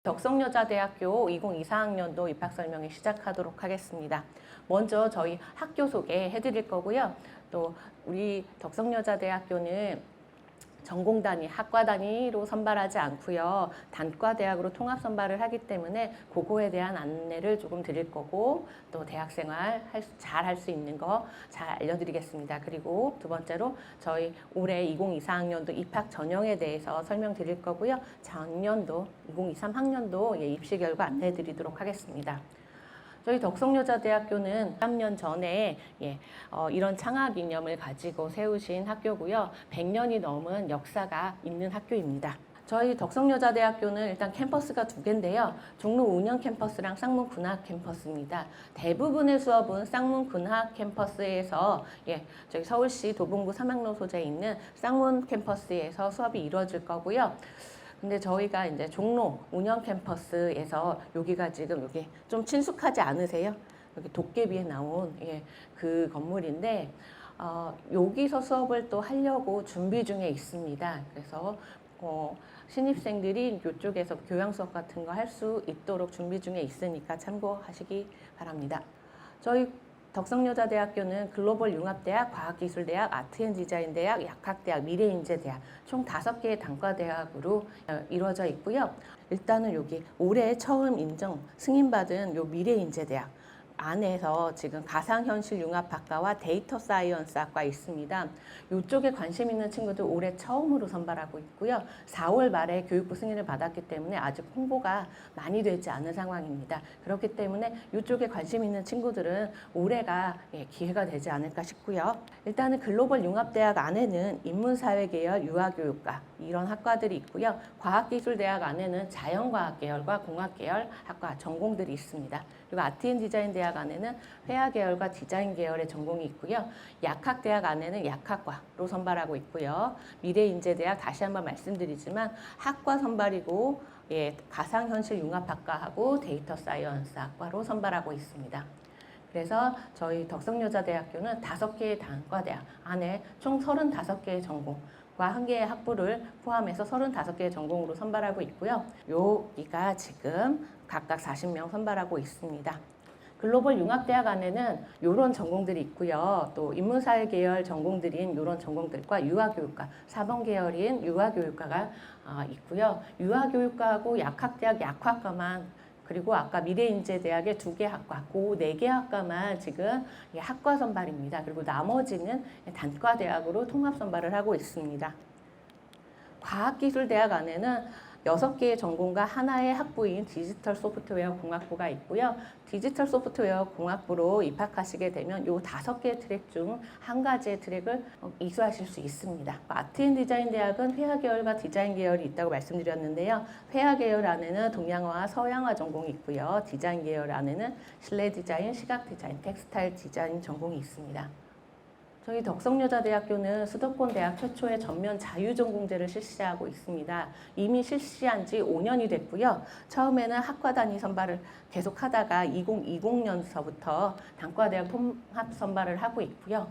덕성여자대학교 2024학년도 입학 설명회 시작하도록 하겠습니다. 먼저 저희 학교 소개해 드릴 거고요. 또 우리 덕성여자대학교는 전공 단위, 학과 단위로 선발하지 않고요. 단과 대학으로 통합 선발을 하기 때문에 그거에 대한 안내를 조금 드릴 거고, 또 대학생활 잘 할 수 있는 거 잘 알려드리겠습니다. 그리고 두 번째로 저희 올해 2024학년도 입학 전형에 대해서 설명드릴 거고요. 작년도 2023학년도 입시 결과 안내해 드리도록 하겠습니다. 저희 덕성여자대학교는 3년 전에 이런 창학 이념을 가지고 세우신 학교고요. 100년이 넘은 역사가 있는 학교입니다. 저희 덕성여자대학교는 일단 캠퍼스가 두 개인데요. 종로 운영 캠퍼스랑 쌍문 군학 캠퍼스입니다. 대부분의 수업은 쌍문 군학 캠퍼스에서 저희 서울시 도봉구 삼학로 소재에 있는 쌍문 캠퍼스에서 수업이 이루어질 거고요. 근데 저희가 이제 종로 운영 캠퍼스에서 여기가 지금 여기 좀 친숙하지 않으세요? 여기 도깨비에 나온 그 건물인데 여기서 수업을 또 하려고 준비 중에 있습니다. 그래서 신입생들이 이쪽에서 교양 수업 같은 거 할 수 있도록 준비 중에 있으니까 참고하시기 바랍니다. 저희 덕성여자대학교는 글로벌 융합대학, 과학기술대학, 아트앤디자인대학, 약학대학, 미래인재대학 총 5개의 단과대학으로 이루어져 있고요. 일단은 여기 올해 처음 인정 승인받은 요 미래인재대학 안에서 지금 가상현실융합학과와 데이터 사이언스학과 있습니다. 이쪽에 관심 있는 친구들 올해 처음으로 선발하고 있고요. 4월 말에 교육부 승인을 받았기 때문에 아직 홍보가 많이 되지 않은 상황입니다. 그렇기 때문에 이쪽에 관심 있는 친구들은 올해가 기회가 되지 않을까 싶고요. 일단은 글로벌 융합대학 안에는 인문사회계열, 유아교육과 이런 학과들이 있고요. 과학기술대학 안에는 자연과학계열과 공학계열 학과 전공들이 있습니다. 그리고 아트앤디자인대학 안에는 회화계열과 디자인계열의 전공이 있고요. 약학대학 안에는 약학과로 선발하고 있고요. 미래인재대학 다시 한번 말씀드리지만 학과 선발이고 가상현실융합학과하고 데이터 사이언스 학과로 선발하고 있습니다. 그래서 저희 덕성여자대학교는 5개의 단과대학 안에 총 35개의 전공과 1개의 학부를 포함해서 35개의 전공으로 선발하고 있고요. 여기가 지금 각각 40명 선발하고 있습니다. 글로벌 융합대학 안에는 이런 전공들이 있고요. 또 인문사회 계열 전공들인 이런 전공들과 유아교육과, 4번 계열인 유아교육과가 있고요. 유아교육과하고 약학대학 약학과만, 그리고 아까 미래인재대학의 2개 학과, 그 4개 학과만 지금 학과 선발입니다. 그리고 나머지는 단과대학으로 통합 선발을 하고 있습니다. 과학기술대학 안에는 6개의 전공과 하나의 학부인 디지털 소프트웨어 공학부가 있고요. 디지털 소프트웨어 공학부로 입학하시게 되면 이 5개의 트랙 중 한 가지의 트랙을 이수하실 수 있습니다. 아트앤디자인 대학은 회화 계열과 디자인 계열이 있다고 말씀드렸는데요. 회화 계열 안에는 동양화, 서양화 전공이 있고요. 디자인 계열 안에는 실내 디자인, 시각 디자인, 텍스타일 디자인 전공이 있습니다. 저희 덕성여자대학교는 수도권 대학 최초의 전면 자유전공제를 실시하고 있습니다. 이미 실시한 지 5년이 됐고요. 처음에는 학과 단위 선발을 계속 하다가 2020년서부터 단과대학 통합 선발을 하고 있고요.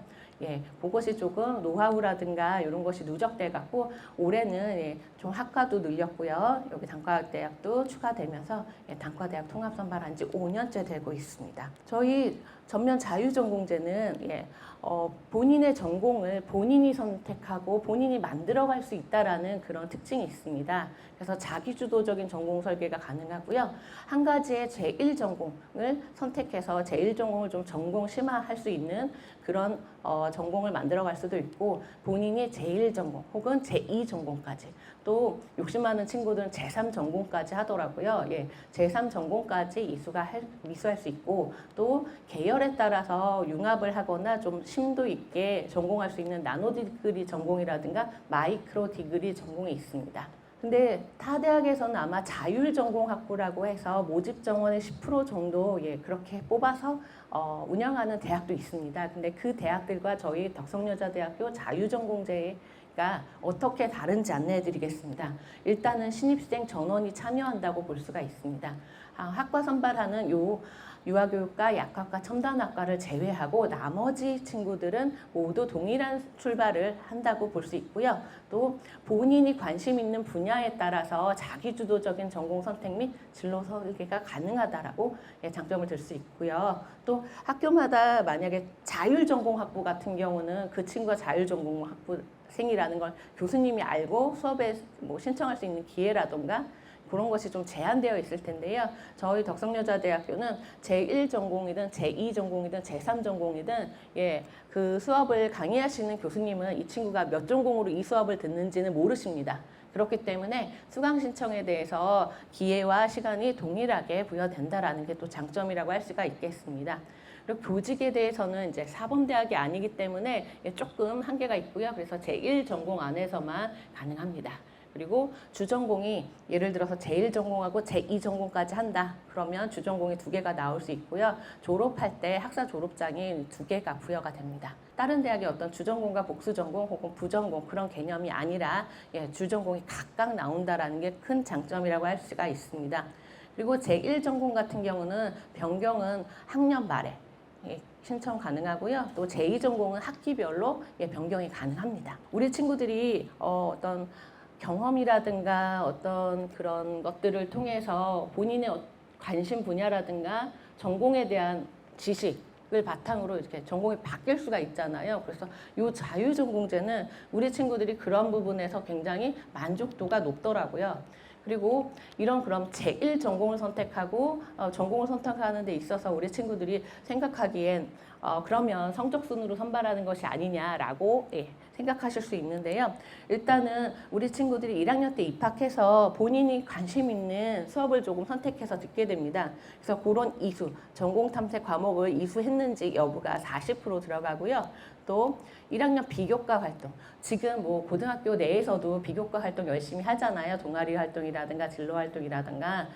그것이 조금 노하우라든가 이런 것이 누적돼 갖고 올해는 좀 학과도 늘렸고요. 여기 단과대학도 추가되면서 단과대학 통합 선발한 지 5년째 되고 있습니다. 저희 전면 자유전공제는 본인의 전공을 본인이 선택하고 본인이 만들어갈 수 있다라는 그런 특징이 있습니다. 그래서 자기주도적인 전공 설계가 가능하고요. 한 가지의 제1전공을 선택해서 제1전공을 좀 전공 심화할 수 있는 그런 전공을 만들어갈 수도 있고, 본인이 제1전공 혹은 제2전공까지, 또 욕심 많은 친구들은 제3전공까지 하더라고요. 제3전공까지 이수할 수 있고, 또 계열에 따라서 융합을 하거나 좀 심도 있게 전공할 수 있는 나노 디그리 전공이라든가 마이크로 디그리 전공이 있습니다. 근데 타 대학에서는 아마 자율 전공 학부라고 해서 모집 정원의 10% 정도 그렇게 뽑아서 운영하는 대학도 있습니다. 근데 그 대학들과 저희 덕성여자대학교 자유전공제의 가 어떻게 다른지 안내해 드리겠습니다. 일단은 신입생 전원이 참여한다고 볼 수가 있습니다. 학과 선발하는 유아교육과 약학과 첨단학과를 제외하고 나머지 친구들은 모두 동일한 출발을 한다고 볼 수 있고요. 또 본인이 관심 있는 분야에 따라서 자기주도적인 전공 선택 및 진로 설계가 가능하다라고 장점을 들 수 있고요. 또 학교마다 만약에 자율전공학부 같은 경우는 그 친구가 자율전공학부생이라는 걸 교수님이 알고 수업에 신청할 수 있는 기회라던가 그런 것이 좀 제한되어 있을 텐데요. 저희 덕성여자대학교는 제1전공이든 제2전공이든 제3전공이든 그 수업을 강의하시는 교수님은 이 친구가 몇 전공으로 이 수업을 듣는지는 모르십니다. 그렇기 때문에 수강 신청에 대해서 기회와 시간이 동일하게 부여된다라는 게 또 장점이라고 할 수가 있겠습니다. 그리고 교직에 대해서는 이제 사범대학이 아니기 때문에 조금 한계가 있고요. 그래서 제1전공 안에서만 가능합니다. 그리고 주전공이 예를 들어서 제1전공하고 제2전공까지 한다. 그러면 주전공이 2개가 나올 수 있고요. 졸업할 때 학사 졸업장이 2개가 부여가 됩니다. 다른 대학의 어떤 주전공과 복수전공 혹은 부전공 그런 개념이 아니라 주전공이 각각 나온다라는 게 큰 장점이라고 할 수가 있습니다. 그리고 제1전공 같은 경우는 변경은 학년 말에 신청 가능하고요. 또 제2전공은 학기별로 변경이 가능합니다. 우리 친구들이 어떤 경험이라든가 어떤 그런 것들을 통해서 본인의 관심 분야라든가 전공에 대한 지식을 바탕으로 이렇게 전공이 바뀔 수가 있잖아요. 그래서 이 자유전공제는 우리 친구들이 그런 부분에서 굉장히 만족도가 높더라고요. 그리고 그럼 제1전공을 선택하고 전공을 선택하는 데 있어서 우리 친구들이 생각하기엔 그러면 성적순으로 선발하는 것이 아니냐라고 생각하실 수 있는데요. 일단은 우리 친구들이 1학년 때 입학해서 본인이 관심 있는 수업을 조금 선택해서 듣게 됩니다. 그래서 그런 이수, 전공 탐색 과목을 이수했는지 여부가 40% 들어가고요. 또 1학년 비교과 활동, 지금 고등학교 내에서도 비교과 활동 열심히 하잖아요. 동아리 활동이라든가 진로 활동이라든가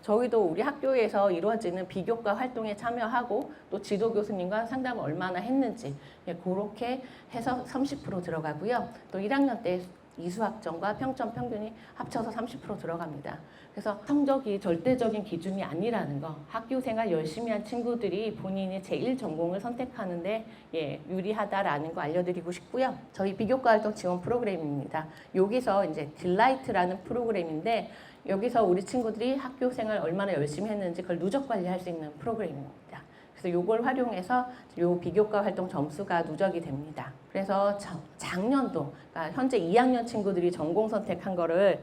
저희도 우리 학교에서 이루어지는 비교과 활동에 참여하고 또 지도 교수님과 상담을 얼마나 했는지 그렇게 해서 30% 들어가고요. 또 1학년 때 이수학점과 평점 평균이 합쳐서 30% 들어갑니다. 그래서 성적이 절대적인 기준이 아니라는 거, 학교 생활 열심히 한 친구들이 본인이 제1전공을 선택하는데 유리하다라는 거 알려드리고 싶고요. 저희 비교과 활동 지원 프로그램입니다. 여기서 이제 딜라이트라는 프로그램인데 여기서 우리 친구들이 학교 생활 얼마나 열심히 했는지 그걸 누적 관리할 수 있는 프로그램입니다. 그래서 이걸 활용해서 요 비교과 활동 점수가 누적이 됩니다. 그래서 작년도, 그러니까 현재 2학년 친구들이 전공 선택한 거를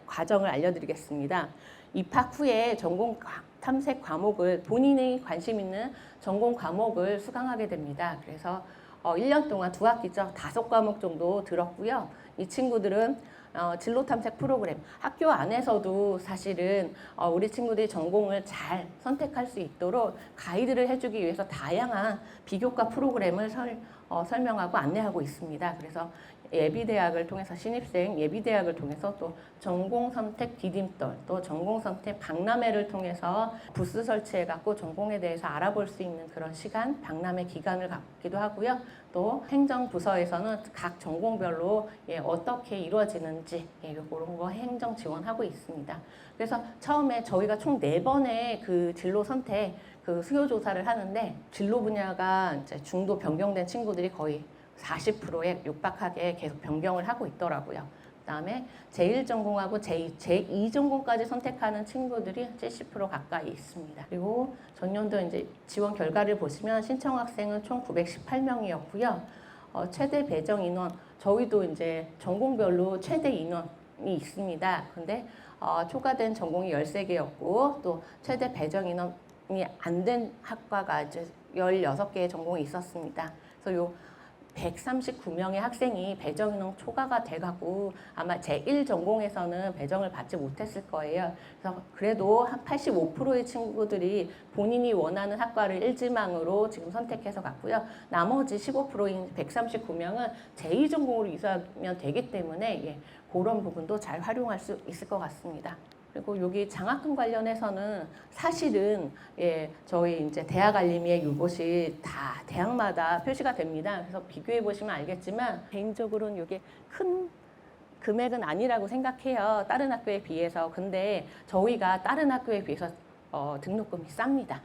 과정을 알려드리겠습니다. 입학 후에 전공 탐색 과목을 본인이 관심 있는 전공 과목을 수강하게 됩니다. 그래서 1년 동안 2학기죠. 5과목 정도 들었고요. 이 친구들은 진로 탐색 프로그램, 학교 안에서도 사실은 우리 친구들이 전공을 잘 선택할 수 있도록 가이드를 해주기 위해서 다양한 비교과 프로그램을 설명하고 안내하고 있습니다. 그래서 예비대학을 통해서 신입생 예비대학을 통해서 또 전공선택 디딤돌, 또 전공선택 박람회를 통해서 부스 설치해갖고 전공에 대해서 알아볼 수 있는 그런 시간, 박람회 기간을 갖기도 하고요. 또 행정부서에서는 각 전공별로 어떻게 이루어지는지 그런 거 행정 지원하고 있습니다. 그래서 처음에 저희가 총 4번의 그 진로 선택 그 수요 조사를 하는데 진로 분야가 이제 중도 변경된 친구들이 거의 40%에 육박하게 계속 변경을 하고 있더라고요. 그다음에 제1전공하고 제2전공까지 선택하는 친구들이 70% 가까이 있습니다. 그리고 전년도 이제 지원 결과를 보시면 신청 학생은 총 918명이었고요. 최대 배정 인원, 저희도 이제 전공별로 최대 인원이 있습니다. 근데 초과된 전공이 13개였고 또 최대 배정 인원이 안 된 학과가 이제 16개의 전공이 있었습니다. 그래서 요 139명의 학생이 배정 인원 초과가 돼가고 아마 제1전공에서는 배정을 받지 못했을 거예요. 그래서 그래도 한 85%의 친구들이 본인이 원하는 학과를 1지망으로 지금 선택해서 갔고요. 나머지 15%인 139명은 제2전공으로 이수하면 되기 때문에 그런 부분도 잘 활용할 수 있을 것 같습니다. 그리고 여기 장학금 관련해서는 사실은 저희 이제 대학 알림이의 요것이 다 대학마다 표시가 됩니다. 그래서 비교해 보시면 알겠지만 개인적으로는 이게 큰 금액은 아니라고 생각해요. 다른 학교에 비해서. 근데 저희가 다른 학교에 비해서 등록금이 쌉니다.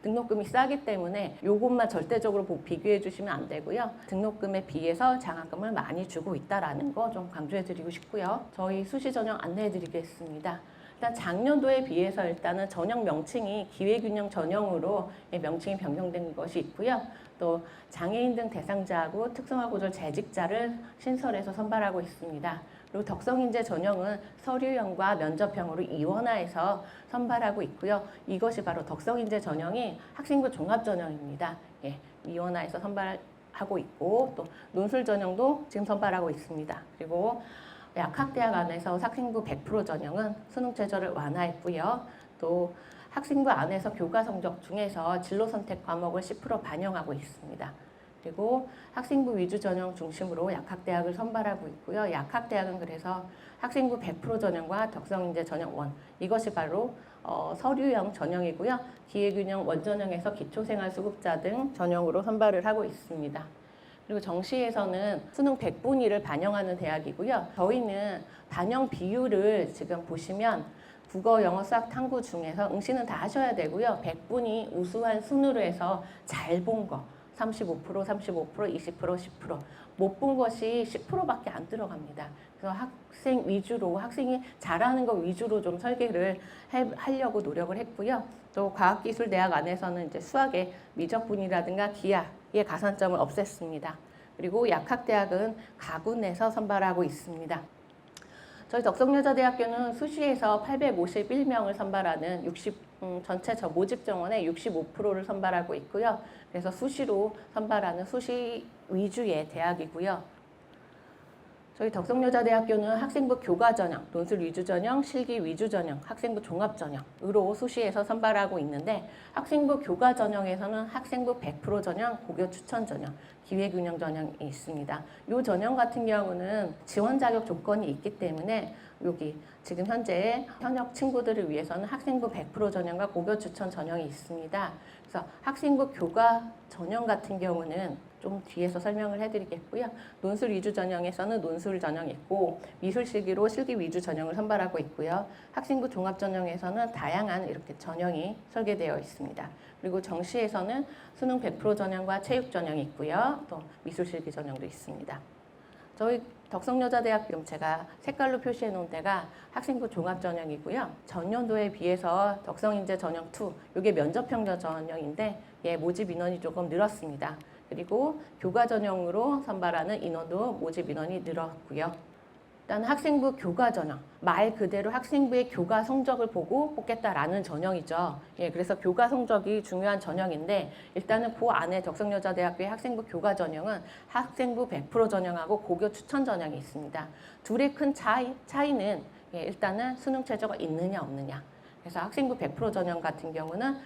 등록금이 싸기 때문에 이것만 절대적으로 비교해 주시면 안 되고요. 등록금에 비해서 장학금을 많이 주고 있다는 거 좀 강조해 드리고 싶고요. 저희 수시 전형 안내해 드리겠습니다. 일단 작년도에 비해서 일단은 전형 명칭이 기회균형 전형으로 명칭이 변경된 것이 있고요. 또 장애인 등 대상자하고 특성화고졸 재직자를 신설해서 선발하고 있습니다. 그리고 덕성인재 전형은 서류형과 면접형으로 이원화해서 선발하고 있고요. 이것이 바로 덕성인재 전형이 학생부 종합 전형입니다. 이원화해서 선발하고 있고 또 논술 전형도 지금 선발하고 있습니다. 그리고 약학대학 안에서 학생부 100% 전형은 수능 최저를 완화했고요. 또 학생부 안에서 교과 성적 중에서 진로 선택 과목을 10% 반영하고 있습니다. 그리고 학생부 위주 전형 중심으로 약학대학을 선발하고 있고요. 약학대학은 그래서 학생부 100% 전형과 덕성인재 전형 1 이것이 바로 서류형 전형이고요. 기회균형 원전형에서 기초생활수급자 등 전형으로 선발을 하고 있습니다. 그리고 정시에서는 수능 100분위를 반영하는 대학이고요. 저희는 반영 비율을 지금 보시면 국어, 영어, 수학, 탐구 중에서 응시는 다 하셔야 되고요. 100분이 우수한 순으로 해서 잘 본 거 35%, 20%, 10%. 못 본 것이 10%밖에 안 들어갑니다. 그래서 학생 위주로, 학생이 잘하는 거 위주로 좀 설계를 하려고 노력을 했고요. 또 과학기술대학 안에서는 이제 수학의 미적분이라든가 기하의 가산점을 없앴습니다. 그리고 약학대학은 가군에서 선발하고 있습니다. 저희 덕성여자대학교는 수시에서 851명을 선발하는 전체 모집 정원의 65%를 선발하고 있고요. 그래서 수시로 선발하는 수시 위주의 대학이고요. 저희 덕성여자대학교는 학생부 교과 전형, 논술 위주 전형, 실기 위주 전형, 학생부 종합 전형으로 수시에서 선발하고 있는데 학생부 교과 전형에서는 학생부 100% 전형, 고교 추천 전형, 기회균형 전형이 있습니다. 이 전형 같은 경우는 지원 자격 조건이 있기 때문에 여기 지금 현재 현역 친구들을 위해서는 학생부 100% 전형과 고교 추천 전형이 있습니다. 그래서 학생부 교과 전형 같은 경우는 좀 뒤에서 설명을 해드리겠고요. 논술 위주 전형에서는 논술 전형이 있고 미술 실기로 실기 위주 전형을 선발하고 있고요. 학생부 종합 전형에서는 다양한 이렇게 전형이 설계되어 있습니다. 그리고 정시에서는 수능 100% 전형과 체육 전형이 있고요. 또 미술 실기 전형도 있습니다. 저희 덕성여자대학교 제가 색깔로 표시해 놓은 데가 학생부 종합 전형이고요. 전년도에 비해서 덕성인재 전형 2, 이게 면접형 전형인데 모집 인원이 조금 늘었습니다. 그리고 교과 전형으로 선발하는 인원도 모집 인원이 늘었고요. 일단 학생부 교과 전형, 말 그대로 학생부의 교과 성적을 보고 뽑겠다라는 전형이죠. 그래서 교과 성적이 중요한 전형인데 일단은 그 안에 덕성여자대학교의 학생부 교과 전형은 학생부 100% 전형하고 고교 추천 전형이 있습니다. 둘의 큰 차이는 일단은 수능 최저가 있느냐 없느냐. 그래서 학생부 100% 전형 같은 경우는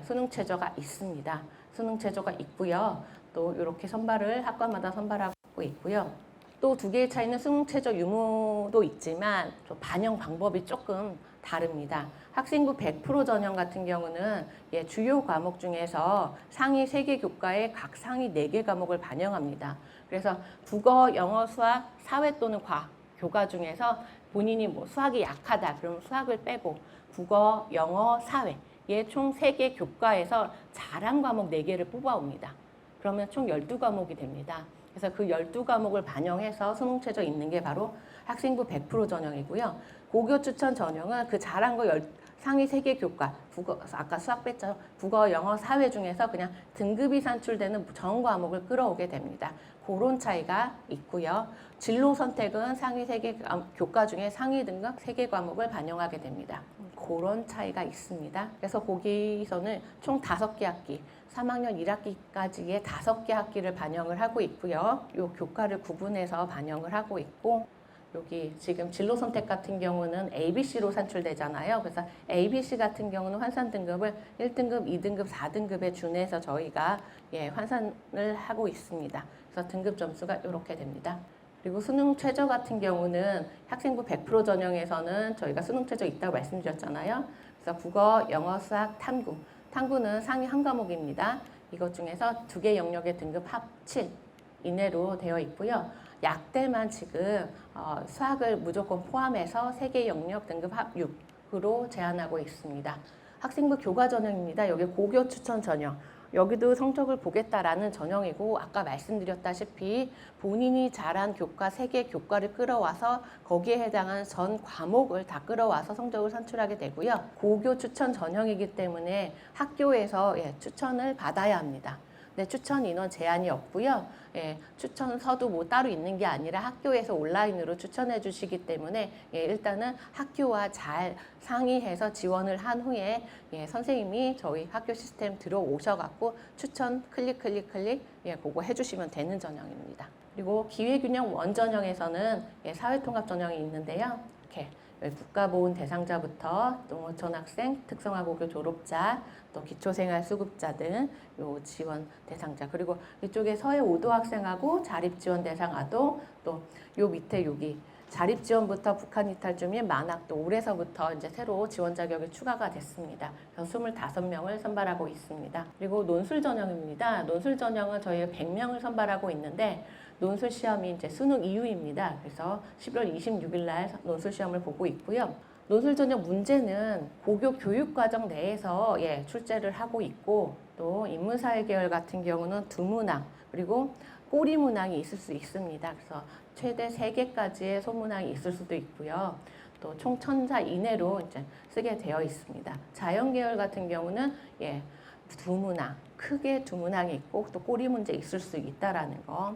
수능 최저가 있습니다. 수능 최저가 있고요. 또 이렇게 선발을 학과마다 선발하고 있고요. 또 두 개의 차이는 수능 최저 유무도 있지만 좀 반영 방법이 조금 다릅니다. 학생부 100% 전형 같은 경우는 주요 과목 중에서 상위 3개 교과에 각 상위 4개 과목을 반영합니다. 그래서 국어, 영어, 수학, 사회 또는 과학 교과 중에서 본인이 수학이 약하다 그러면 수학을 빼고 국어, 영어, 사회 총 3개 교과에서 잘한 과목 4개를 뽑아옵니다. 그러면 총 12과목이 됩니다. 그래서 그 12과목을 반영해서 수능 최저 있는 게 바로 학생부 100% 전형이고요. 고교 추천 전형은 그 잘한 거 상위 3개 교과, 국어, 아까 수학 뺐죠. 국어, 영어, 사회 중에서 그냥 등급이 산출되는 전 과목을 끌어오게 됩니다. 그런 차이가 있고요. 진로 선택은 상위 3개 교과 중에 상위 등급 3개 과목을 반영하게 됩니다. 그런 차이가 있습니다. 그래서 거기서는 총 5개 학기, 3학년 1학기까지의 5개 학기를 반영을 하고 있고요. 이 교과를 구분해서 반영을 하고 있고 여기 지금 진로 선택 같은 경우는 ABC로 산출되잖아요. 그래서 ABC 같은 경우는 환산 등급을 1등급, 2등급, 4등급에 준해서 저희가 환산을 하고 있습니다. 그래서 등급 점수가 이렇게 됩니다. 그리고 수능 최저 같은 경우는 학생부 100% 전형에서는 저희가 수능 최저 있다고 말씀드렸잖아요. 그래서 국어, 영어, 수학, 탐구. 탐구는 상위 한 과목입니다. 이것 중에서 2개 영역의 등급 합 7 이내로 되어 있고요. 약대만 지금 수학을 무조건 포함해서 3개 영역 등급 합 6으로 제한하고 있습니다. 학생부 교과 전형입니다. 여기 고교 추천 전형. 여기도 성적을 보겠다라는 전형이고 아까 말씀드렸다시피 본인이 잘한 교과 3개 교과를 끌어와서 거기에 해당하는 전 과목을 다 끌어와서 성적을 산출하게 되고요. 고교 추천 전형이기 때문에 학교에서 추천을 받아야 합니다. 네, 추천 인원 제한이 없고요. 추천서도 뭐 따로 있는 게 아니라 학교에서 온라인으로 추천해 주시기 때문에 일단은 학교와 잘 상의해서 지원을 한 후에 선생님이 저희 학교 시스템 들어오셔갖고 추천 클릭 그거 해주시면 되는 전형입니다. 그리고 기회균형 원전형에서는 사회통합 전형이 있는데요. 이렇게 국가보훈 대상자부터 농어촌 학생, 특성화고교 졸업자, 또 기초생활수급자 등 요 지원 대상자, 그리고 이쪽에 서해 5도 학생하고 자립지원 대상 아동, 또 요 밑에 여기 자립지원부터 북한 이탈 주민 만학도 올해서부터 이제 새로 지원 자격이 추가가 됐습니다. 그래서 25명을 선발하고 있습니다. 그리고 논술 전형입니다. 논술 전형은 저희가 100명을 선발하고 있는데 논술 시험이 이제 수능 이후입니다. 그래서 11월 26일 날 논술 시험을 보고 있고요. 논술 전형 문제는 고교 교육과정 내에서 출제를 하고 있고, 또 인문사회 계열 같은 경우는 두문항 그리고 꼬리문항이 있을 수 있습니다. 그래서 최대 3개까지의 소문항이 있을 수도 있고요. 또 총 1000자 이내로 이제 쓰게 되어 있습니다. 자연 계열 같은 경우는 두문항, 크게 두문항이 있고 또 꼬리 문제 있을 수 있다라는 거.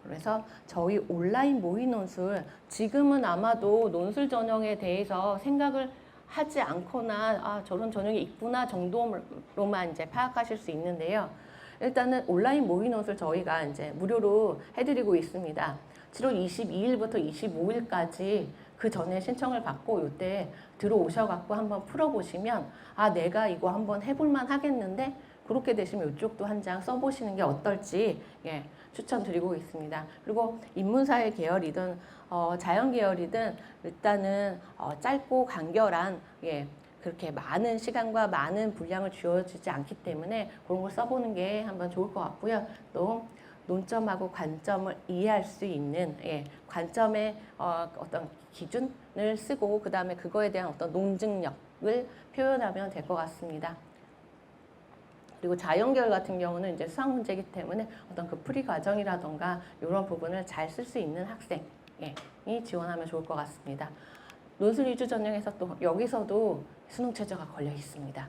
그래서 저희 온라인 모의 논술, 지금은 아마도 논술 전형에 대해서 생각을 하지 않거나 저런 전형이 있구나 정도로만 이제 파악하실 수 있는데요. 일단은 온라인 모의 논술 저희가 이제 무료로 해드리고 있습니다. 7월 22일부터 25일까지 그 전에 신청을 받고 이때 들어오셔갖고 한번 풀어보시면 내가 이거 한번 해볼만 하겠는데, 그렇게 되시면 이쪽도 한 장 써보시는 게 어떨지 추천드리고 있습니다. 그리고 인문사회 계열이든 자연 계열이든 일단은 짧고 간결한 그렇게 많은 시간과 많은 분량을 주어지지 않기 때문에 그런 걸 써보는 게 한번 좋을 것 같고요. 또 논점하고 관점을 이해할 수 있는 관점의 어떤 기준을 쓰고 그 다음에 그거에 대한 어떤 논증력을 표현하면 될 것 같습니다. 그리고 자연계열 같은 경우는 이제 수학 문제이기 때문에 어떤 그 풀이 과정이라던가 이런 부분을 잘 쓸 수 있는 학생이 지원하면 좋을 것 같습니다. 논술 위주 전형에서 또 여기서도 수능 최저가 걸려 있습니다.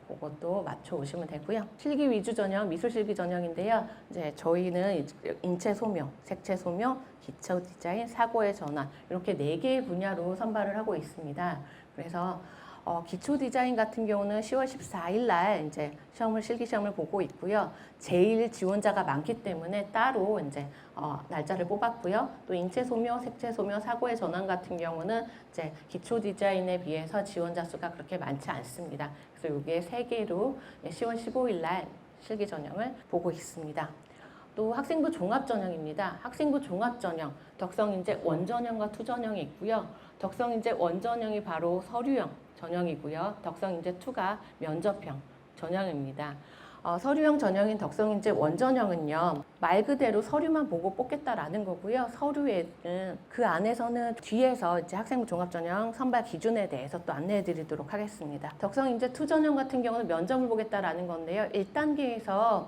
그것도 맞춰 오시면 되고요. 실기 위주 전형, 미술 실기 전형인데요. 이제 저희는 인체 소묘, 색채 소묘, 기초 디자인, 사고의 전환 이렇게 4개의 분야로 선발을 하고 있습니다. 그래서 기초 디자인 같은 경우는 10월 14일 날 이제 실기 시험을 보고 있고요. 제일 지원자가 많기 때문에 따로 이제 날짜를 뽑았고요. 또 인체 소묘, 색채 소묘, 사고의 전환 같은 경우는 이제 기초 디자인에 비해서 지원자 수가 그렇게 많지 않습니다. 그래서 여기에 3개로 10월 15일 날 실기 전형을 보고 있습니다. 또 학생부 종합 전형입니다. 학생부 종합 전형, 덕성인재 원전형과 투전형이 있고요. 덕성인재 원전형이 바로 서류형 전형이고요. 덕성인재2가 면접형 전형입니다. 서류형 전형인 덕성인재 원전형은요, 말 그대로 서류만 보고 뽑겠다라는 거고요. 서류에는 그 안에서는 뒤에서 이제 학생부 종합전형 선발 기준에 대해서 또 안내해 드리도록 하겠습니다. 덕성인재2 전형 같은 경우는 면접을 보겠다라는 건데요. 1단계에서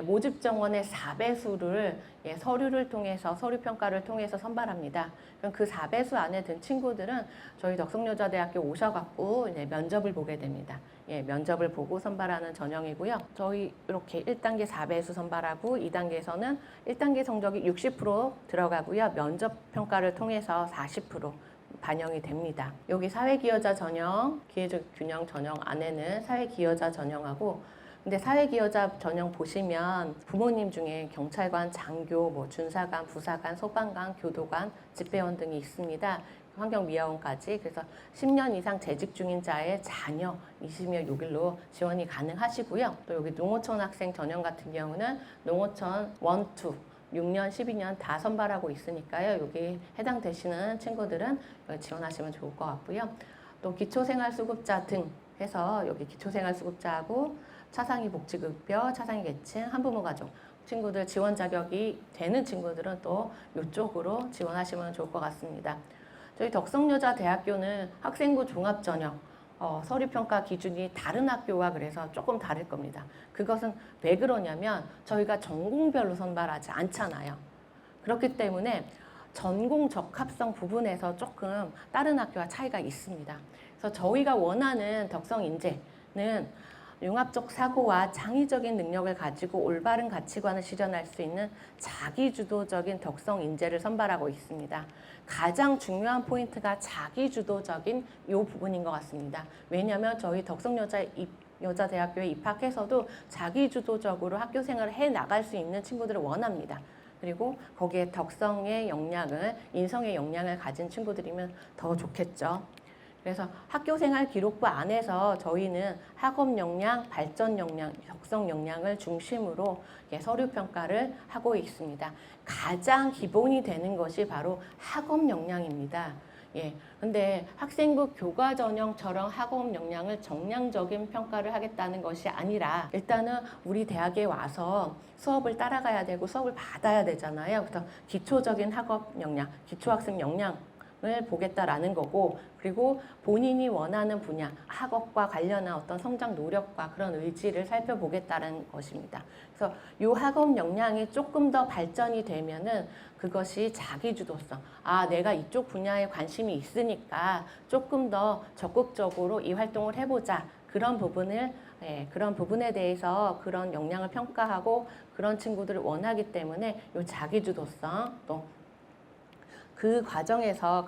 모집 정원의 4배수를 서류를 통해서 서류평가를 통해서 선발합니다. 그럼 그 4배수 안에 든 친구들은 저희 덕성여자대학교 오셔갖고 면접을 보게 됩니다. 면접을 보고 선발하는 전형이고요. 저희 이렇게 1단계 4배수 선발하고 2단계에서는 1단계 성적이 60% 들어가고요. 면접 평가를 통해서 40% 반영이 됩니다. 여기 사회기여자 전형, 기회적 균형 전형 안에는 사회기여자 전형하고, 근데 사회기여자 전형 보시면 부모님 중에 경찰관, 장교, 뭐 준사관, 부사관, 소방관, 교도관, 집배원 등이 있습니다. 환경미화원까지. 그래서 10년 이상 재직 중인 자의 자녀 20여 6일로 지원이 가능하시고요. 또 여기 농어촌 학생 전형 같은 경우는 농어촌 1, 2 6년, 12년 다 선발하고 있으니까요. 여기 해당되시는 친구들은 지원하시면 좋을 것 같고요. 또 기초생활수급자 등 해서 여기 기초생활수급자하고 차상위 복지급여, 차상위 계층, 한부모 가족 친구들 지원 자격이 되는 친구들은 또 이쪽으로 지원하시면 좋을 것 같습니다. 저희 덕성여자대학교는 학생부 종합전형 서류평가 기준이 다른 학교와 그래서 조금 다를 겁니다. 그것은 왜 그러냐면 저희가 전공별로 선발하지 않잖아요. 그렇기 때문에 전공 적합성 부분에서 조금 다른 학교와 차이가 있습니다. 그래서 저희가 원하는 덕성인재는 융합적 사고와 창의적인 능력을 가지고 올바른 가치관을 실현할 수 있는 자기주도적인 덕성인재를 선발하고 있습니다. 가장 중요한 포인트가 자기주도적인 이 부분인 것 같습니다. 왜냐하면 저희 덕성여자대학교에 입학해서도 자기주도적으로 학교 생활을 해 나갈 수 있는 친구들을 원합니다. 그리고 거기에 덕성의 역량을, 인성의 역량을 가진 친구들이면 더 좋겠죠. 그래서 학교생활 기록부 안에서 저희는 학업 역량, 발전 역량, 덕성 역량을 중심으로 서류 평가를 하고 있습니다. 가장 기본이 되는 것이 바로 학업 역량입니다. 근데 학생부 교과 전형처럼 학업 역량을 정량적인 평가를 하겠다는 것이 아니라 일단은 우리 대학에 와서 수업을 따라가야 되고 수업을 받아야 되잖아요. 그래서 기초적인 학업 역량, 기초학습 역량 을 보겠다라는 거고, 그리고 본인이 원하는 분야, 학업과 관련한 어떤 성장 노력과 그런 의지를 살펴보겠다는 것입니다. 그래서 이 학업 역량이 조금 더 발전이 되면은 그것이 자기주도성, 내가 이쪽 분야에 관심이 있으니까 조금 더 적극적으로 이 활동을 해보자. 그런 부분에 대해서 그런 역량을 평가하고 그런 친구들을 원하기 때문에 이 자기주도성, 또 그 과정에서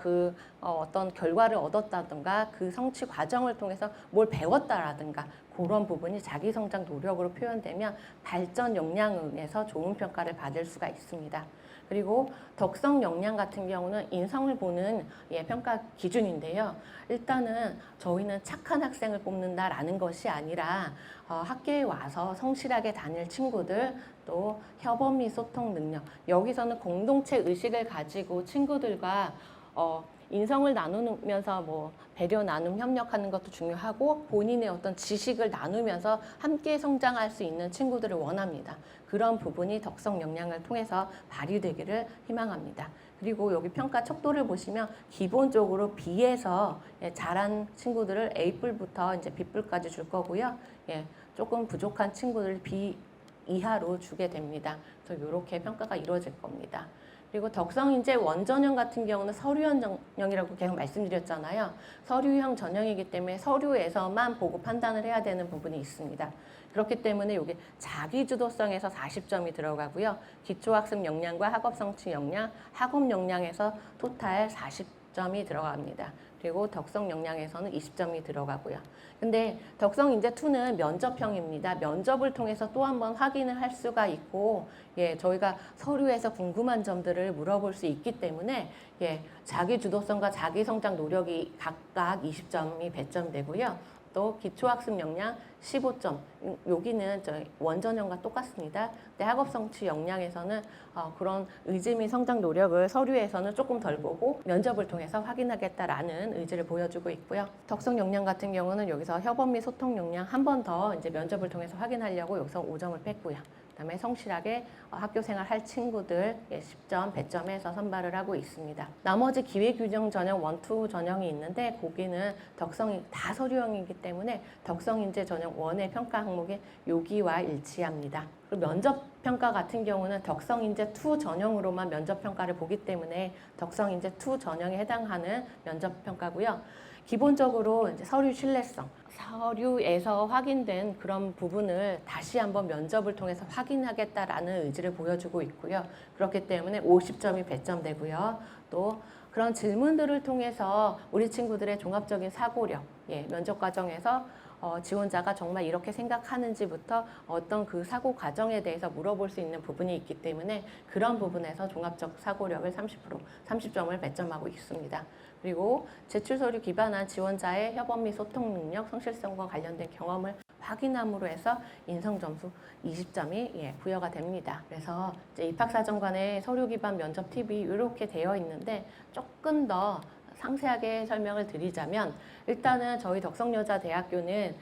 어떤 결과를 얻었다든가 그 성취 과정을 통해서 뭘 배웠다라든가 그런 부분이 자기 성장 노력으로 표현되면 발전 역량에서 좋은 평가를 받을 수가 있습니다. 그리고 덕성 역량 같은 경우는 인성을 보는 평가 기준인데요. 일단은 저희는 착한 학생을 뽑는다라는 것이 아니라 학교에 와서 성실하게 다닐 친구들, 또 협업 및 소통 능력, 여기서는 공동체 의식을 가지고 친구들과 인성을 나누면서 배려 나눔 협력하는 것도 중요하고 본인의 어떤 지식을 나누면서 함께 성장할 수 있는 친구들을 원합니다. 그런 부분이 덕성 역량을 통해서 발휘되기를 희망합니다. 그리고 여기 평가 척도를 보시면 기본적으로 B에서 잘한 친구들을 A뿔부터 이제 B뿔까지 줄 거고요. 조금 부족한 친구들 B 이하로 주게 됩니다. 그래서 이렇게 평가가 이루어질 겁니다. 그리고 덕성인재 원전형 같은 경우는 서류형 전형이라고 계속 말씀드렸잖아요. 서류형 전형이기 때문에 서류에서만 보고 판단을 해야 되는 부분이 있습니다. 그렇기 때문에 여기 자기주도성에서 40점이 들어가고요. 기초학습 역량과 학업 성취 역량, 학업 역량에서 토탈 40점이 들어갑니다. 그리고 덕성 역량에서는 20점이 들어가고요. 근데 덕성인재2는 면접형입니다. 면접을 통해서 또 한 번 확인을 할 수가 있고, 저희가 서류에서 궁금한 점들을 물어볼 수 있기 때문에, 자기 주도성과 자기 성장 노력이 각각 20점이 배점되고요. 또 기초학습 역량 15점, 여기는 저희 원전형과 똑같습니다. 근데 학업 성취 역량에서는 그런 의지 및 성장 노력을 서류에서는 조금 덜 보고 면접을 통해서 확인하겠다라는 의지를 보여주고 있고요. 덕성 역량 같은 경우는 여기서 협업 및 소통 역량 한 번 더 이제 면접을 통해서 확인하려고 여기서 5점을 뺐고요. 그다음에 성실하게 학교 생활 할 친구들 10점, 100점에서 선발을 하고 있습니다. 나머지 기회규정 전형 1, 2 전형이 있는데 거기는 덕성이 다 서류형이기 때문에 덕성인재 전형 1의 평가 항목이 여기와 일치합니다. 그리고 면접평가 같은 경우는 덕성인재 2 전형으로만 면접평가를 보기 때문에 덕성인재 2 전형에 해당하는 면접평가고요. 기본적으로 이제 서류 신뢰성, 서류에서 확인된 그런 부분을 다시 한번 면접을 통해서 확인하겠다라는 의지를 보여주고 있고요. 그렇기 때문에 50점이 배점되고요. 또 그런 질문들을 통해서 우리 친구들의 종합적인 사고력, 면접 과정에서 지원자가 정말 이렇게 생각하는지부터 어떤 그 사고 과정에 대해서 물어볼 수 있는 부분이 있기 때문에 그런 부분에서 종합적 사고력을 30점을 배점하고 있습니다. 그리고 제출 서류 기반한 지원자의 협업 및 소통 능력, 성실성과 관련된 경험을 확인함으로 해서 인성 점수 20점이 부여가 됩니다. 그래서 이제 입학사정관의 서류 기반 면접 팁이 이렇게 되어 있는데 조금 더 상세하게 설명을 드리자면 일단은 저희 덕성여자대학교는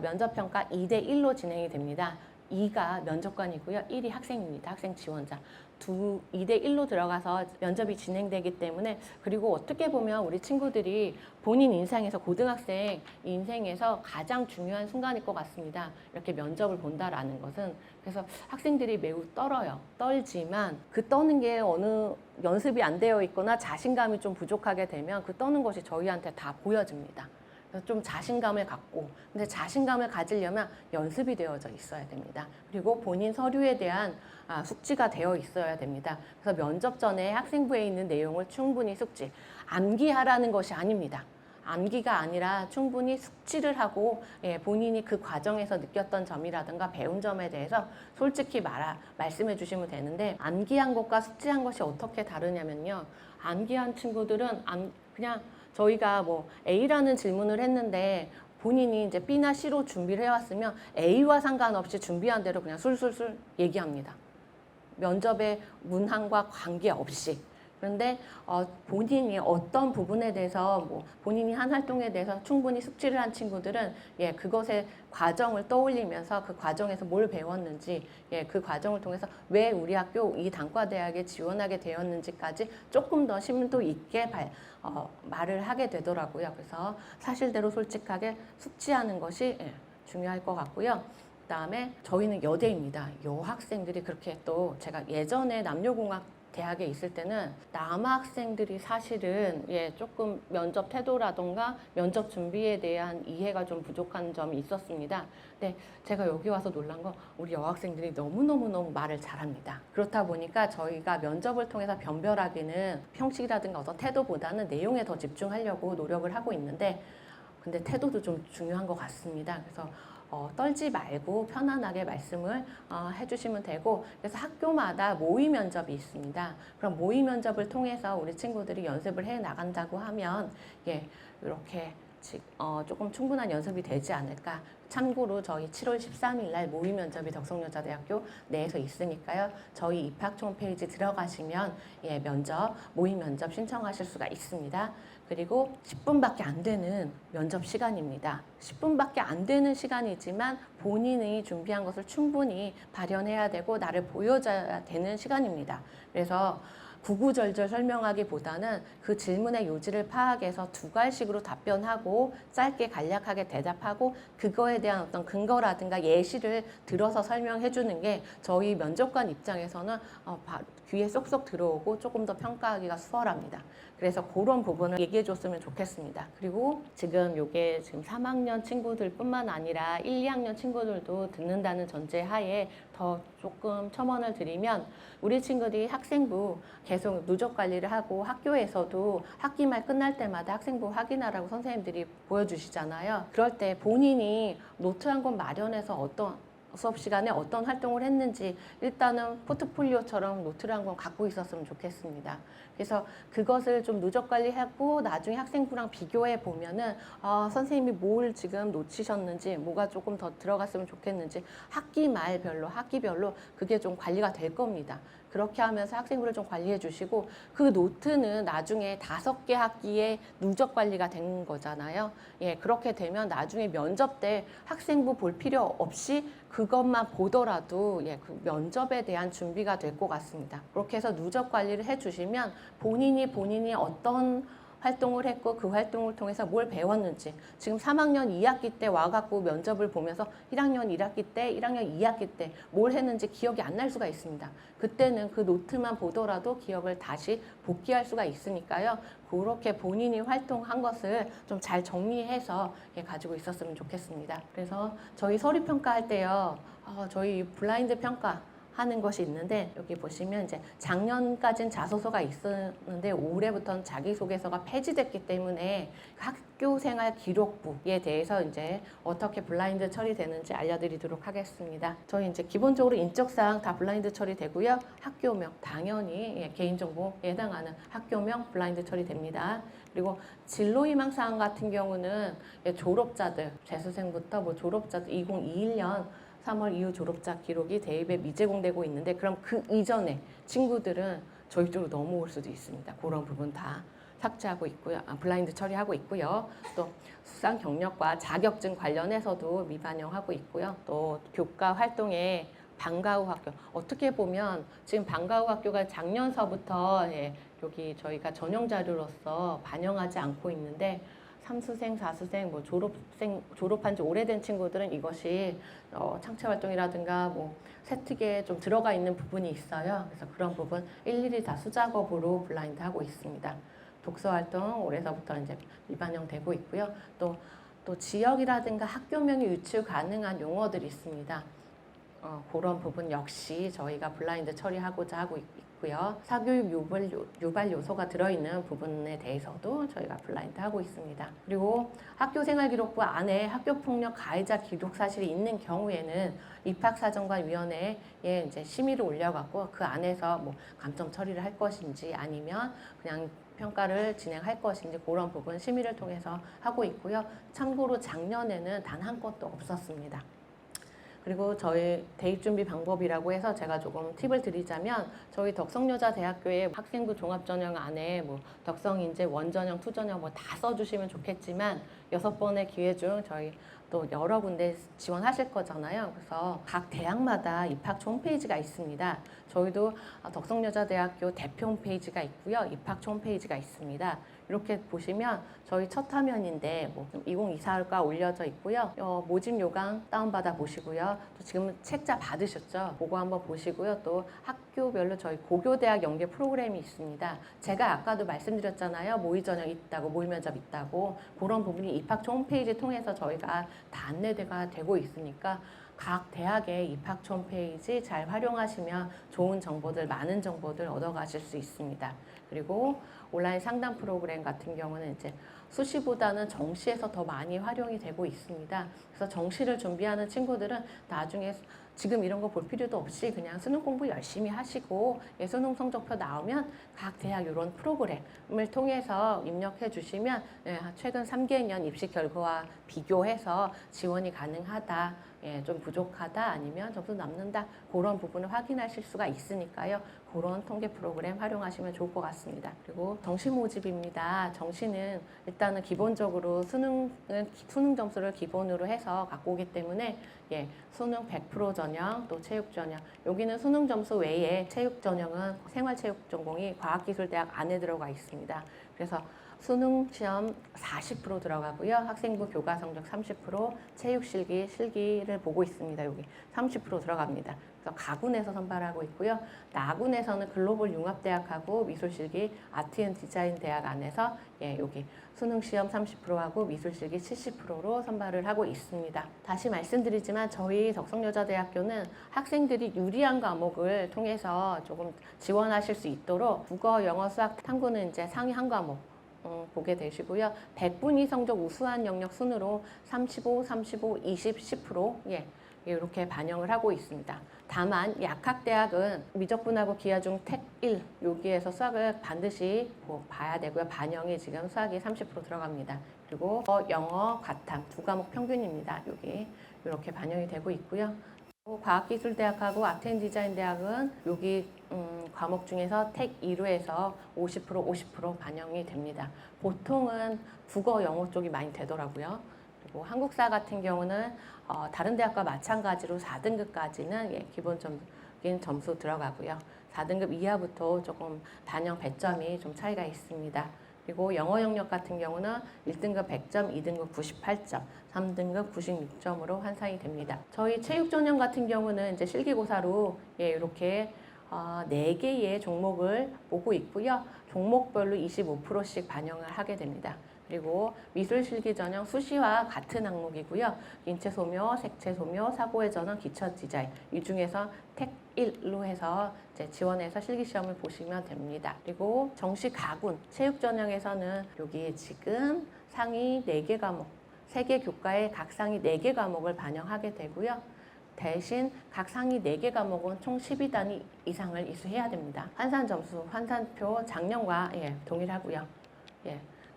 면접평가 2대1로 진행이 됩니다. 2가 면접관이고요. 1이 학생입니다. 학생 지원자. 2대1로 들어가서 면접이 진행되기 때문에 그리고 어떻게 보면 우리 친구들이 본인 인생에서 고등학생 인생에서 가장 중요한 순간일 것 같습니다. 이렇게 면접을 본다라는 것은 그래서 학생들이 매우 떨지만 그 떠는 게 어느 연습이 안 되어 있거나 자신감이 좀 부족하게 되면 그 떠는 것이 저희한테 다 보여집니다. 좀 자신감을 갖고 근데 자신감을 가지려면 연습이 되어져 있어야 됩니다. 그리고 본인 서류에 대한 숙지가 되어 있어야 됩니다. 그래서 면접 전에 학생부에 있는 내용을 충분히 숙지, 암기하라는 것이 아닙니다. 암기가 아니라 충분히 숙지를 하고 본인이 그 과정에서 느꼈던 점이라든가 배운 점에 대해서 솔직히 말씀해 주시면 되는데 암기한 것과 숙지한 것이 어떻게 다르냐면요. 암기한 친구들은 그냥 저희가 뭐 A라는 질문을 했는데 본인이 이제 B나 C로 준비를 해왔으면 A와 상관없이 준비한 대로 그냥 술술술 얘기합니다. 면접의 문항과 관계없이. 그런데 본인이 어떤 부분에 대해서 본인이 한 활동에 대해서 충분히 숙지를 한 친구들은 그것의 과정을 떠올리면서 그 과정에서 뭘 배웠는지 그 과정을 통해서 왜 우리 학교 이 단과대학에 지원하게 되었는지까지 조금 더 심도 있게 말을 하게 되더라고요. 그래서 사실대로 솔직하게 숙지하는 것이 중요할 것 같고요. 그다음에 저희는 여대입니다. 여학생들이 그렇게 또 제가 예전에 남녀공학 대학에 있을 때는 남학생들이 사실은 조금 면접 태도라던가 면접 준비에 대한 이해가 좀 부족한 점이 있었습니다. 근데 제가 여기 와서 놀란 건 우리 여학생들이 너무너무 말을 잘합니다. 그렇다 보니까 저희가 면접을 통해서 변별하기는 형식이라든가 어떤 태도보다는 내용에 더 집중하려고 노력을 하고 있는데 근데 태도도 좀 중요한 것 같습니다. 그래서 떨지 말고 편안하게 말씀을 해주시면 되고 그래서 학교마다 모의 면접이 있습니다. 그럼 모의 면접을 통해서 우리 친구들이 연습을 해 나간다고 하면 이렇게 조금 충분한 연습이 되지 않을까. 참고로 저희 7월 13일 날 모의 면접이 덕성여자대학교 내에서 있으니까요. 저희 입학처 홈페이지 들어가시면 모의 면접 신청하실 수가 있습니다. 그리고 10분밖에 안 되는 면접 시간입니다. 10분밖에 안 되는 시간이지만 본인이 준비한 것을 충분히 발현해야 되고 나를 보여줘야 되는 시간입니다. 그래서 구구절절 설명하기보다는 그 질문의 요지를 파악해서 두 갈식으로 답변하고 짧게 간략하게 대답하고 그거에 대한 어떤 근거라든가 예시를 들어서 설명해 주는 게 저희 면접관 입장에서는 귀에 쏙쏙 들어오고 조금 더 평가하기가 수월합니다. 그래서 그런 부분을 얘기해 줬으면 좋겠습니다. 그리고 지금 요게 지금 3학년 친구들 뿐만 아니라 1, 2학년 친구들도 듣는다는 전제 하에 더 조금 첨언을 드리면 우리 친구들이 학생부 계속 누적 관리를 하고 학교에서도 학기 말 끝날 때마다 학생부 확인하라고 선생님들이 보여주시잖아요. 그럴 때 본인이 노트 한 권 마련해서 어떤 수업 시간에 어떤 활동을 했는지 일단은 포트폴리오처럼 노트를 한 권 갖고 있었으면 좋겠습니다. 그래서 그것을 좀 누적 관리하고 나중에 학생부랑 비교해 보면은 선생님이 뭘 지금 놓치셨는지 뭐가 조금 더 들어갔으면 좋겠는지 학기별로 그게 좀 관리가 될 겁니다. 그렇게 하면서 학생부를 좀 관리해 주시고 그 노트는 나중에 5개 학기에 누적 관리가 된 거잖아요. 그렇게 되면 나중에 면접 때 학생부 볼 필요 없이 그것만 보더라도 그 면접에 대한 준비가 될 것 같습니다. 그렇게 해서 누적 관리를 해주시면 본인이 어떤 활동을 했고 그 활동을 통해서 뭘 배웠는지 지금 3학년 2학기 때 와갖고 면접을 보면서 1학년 1학기 때 1학년 2학기 때 뭘 했는지 기억이 안 날 수가 있습니다. 그때는 그 노트만 보더라도 기억을 다시 복귀할 수가 있으니까요. 그렇게 본인이 활동한 것을 좀 잘 정리해서 가지고 있었으면 좋겠습니다. 그래서 저희 서류 평가할 때요. 저희 블라인드 평가 하는 것이 있는데 여기 보시면 이제 작년까지는 자소서가 있었는데 올해부터는 자기소개서가 폐지됐기 때문에 학교 생활 기록부에 대해서 이제 어떻게 블라인드 처리되는지 알려드리도록 하겠습니다. 저희 이제 기본적으로 인적사항 다 블라인드 처리되고요. 학교명 당연히 개인정보에 해당하는 학교명 블라인드 처리됩니다. 그리고 진로희망사항 같은 경우는 졸업자들, 재수생부터 뭐 졸업자들 2021년 3월 이후 졸업자 기록이 대입에 미제공되고 있는데 그럼 그 이전에 친구들은 저희 쪽으로 넘어올 수도 있습니다. 그런 부분 다 삭제하고 있고요. 블라인드 처리하고 있고요. 또 수상 경력과 자격증 관련해서도 미반영하고 있고요. 또 교과 활동에 방과 후 학교 어떻게 보면 지금 방과 후 학교가 작년서부터 여기 저희가 전형 자료로서 반영하지 않고 있는데 3수생, 4수생, 뭐 졸업한 지 오래된 친구들은 이것이 창체 활동이라든가 뭐 세특에 좀 들어가 있는 부분이 있어요. 그래서 그런 부분 일일이 다 수작업으로 블라인드 하고 있습니다. 독서 활동 올해서부터 이제 미반영되고 있고요. 또 지역이라든가 학교명이 유출 가능한 용어들이 있습니다. 그런 부분 역시 저희가 블라인드 처리하고자 하고 있고요. 사교육 유발 요소가 들어있는 부분에 대해서도 저희가 블라인드 하고 있습니다. 그리고 학교생활기록부 안에 학교폭력 가해자 기록 사실이 있는 경우에는 입학사정관위원회에 이제 심의를 올려갖고 그 안에서 뭐 감점 처리를 할 것인지 아니면 그냥 평가를 진행할 것인지 그런 부분 심의를 통해서 하고 있고요. 참고로 작년에는 단 한 건도 없었습니다. 그리고 저희 대입준비 방법이라고 해서 제가 조금 팁을 드리자면 저희 덕성여자대학교의 학생부 종합전형 안에 뭐 덕성인재 원전형, 투전형 뭐 다 써주시면 좋겠지만 6번의 기회 중 저희 또 여러 군데 지원하실 거잖아요. 그래서 각 대학마다 입학처 홈페이지가 있습니다. 저희도 덕성여자대학교 대표 홈페이지가 있고요. 입학처 홈페이지가 있습니다. 이렇게 보시면 저희 첫 화면인데 뭐 2024가 올려져 있고요. 모집 요강 다운받아 보시고요. 또 지금 책자 받으셨죠? 그거 한번 보시고요. 또 학교별로 저희 고교대학 연계 프로그램이 있습니다. 제가 아까도 말씀드렸잖아요. 모의 전형 있다고, 모의 면접 있다고. 그런 부분이 입학처 홈페이지 통해서 저희가 다 안내가 되고 있으니까 각 대학의 입학처 홈페이지 잘 활용하시면 좋은 정보들, 많은 정보들 얻어가실 수 있습니다. 그리고 온라인 상담 프로그램 같은 경우는 이제 수시보다는 정시에서 더 많이 활용이 되고 있습니다. 그래서 정시를 준비하는 친구들은 나중에 지금 이런 거 볼 필요도 없이 그냥 수능 공부 열심히 하시고 수능 성적표 나오면 각 대학 이런 프로그램을 통해서 입력해 주시면 최근 3개년 입시 결과와 비교해서 지원이 가능하다, 좀 부족하다, 아니면 점수 남는다, 그런 부분을 확인하실 수가 있으니까요. 그런 통계 프로그램 활용하시면 좋을 것 같습니다. 그리고 정시 모집입니다. 정시는 일단은 기본적으로 수능 점수를 기본으로 해서 갖고 오기 때문에 수능 100% 전형, 또 체육 전형. 여기는 수능 점수 외에 체육 전형은 생활체육 전공이 과학기술대학 안에 들어가 있습니다. 그래서 수능 시험 40% 들어가고요. 학생부 교과 성적 30%, 체육 실기를 보고 있습니다. 여기 30% 들어갑니다. 그래서 가군에서 선발하고 있고요. 나군에서는 글로벌 융합대학하고 미술실기 아트앤디자인대학 안에서 여기 수능 시험 30%하고 미술실기 70%로 선발을 하고 있습니다. 다시 말씀드리지만 저희 덕성여자대학교는 학생들이 유리한 과목을 통해서 조금 지원하실 수 있도록 국어, 영어, 수학, 탐구는 이제 상위 한 과목 보게 되시고요. 100분위 성적 우수한 영역 순으로 35, 35, 20, 10% 이렇게 반영을 하고 있습니다. 다만 약학대학은 미적분하고 기하 중 택 1 여기에서 수학을 반드시 봐야 되고요. 반영이 지금 수학이 30% 들어갑니다. 그리고 영어, 과탐 두 과목 평균입니다. 여기 이렇게 반영이 되고 있고요. 과학기술대학하고 아트앤디자인대학은 여기 과목 중에서 택 2루에서 50% 반영이 됩니다. 보통은 국어, 영어 쪽이 많이 되더라고요. 그리고 한국사 같은 경우는 다른 대학과 마찬가지로 4등급까지는 기본적인 점수 들어가고요. 4등급 이하부터 조금 단영 배점이 좀 차이가 있습니다. 그리고 영어 영역 같은 경우는 1등급 100점, 2등급 98점, 3등급 96점으로 환산이 됩니다. 저희 체육 전형 같은 경우는 이제 실기고사로 이렇게 4개의 종목을 보고 있고요. 종목별로 25%씩 반영을 하게 됩니다. 그리고 미술실기 전형 수시와 같은 항목이고요. 인체 소묘, 색채 소묘, 사고의 전환, 기초 디자인 이 중에서 택 1로 해서 이제 지원해서 실기 시험을 보시면 됩니다. 그리고 정시 가군 체육 전형에서는 여기 지금 상위 4개 과목, 3개 교과에 각 상위 4개 과목을 반영하게 되고요. 대신 각 상위 4개 과목은 총 12단위 이상을 이수해야 됩니다. 환산 점수, 환산표 작년과 동일하고요.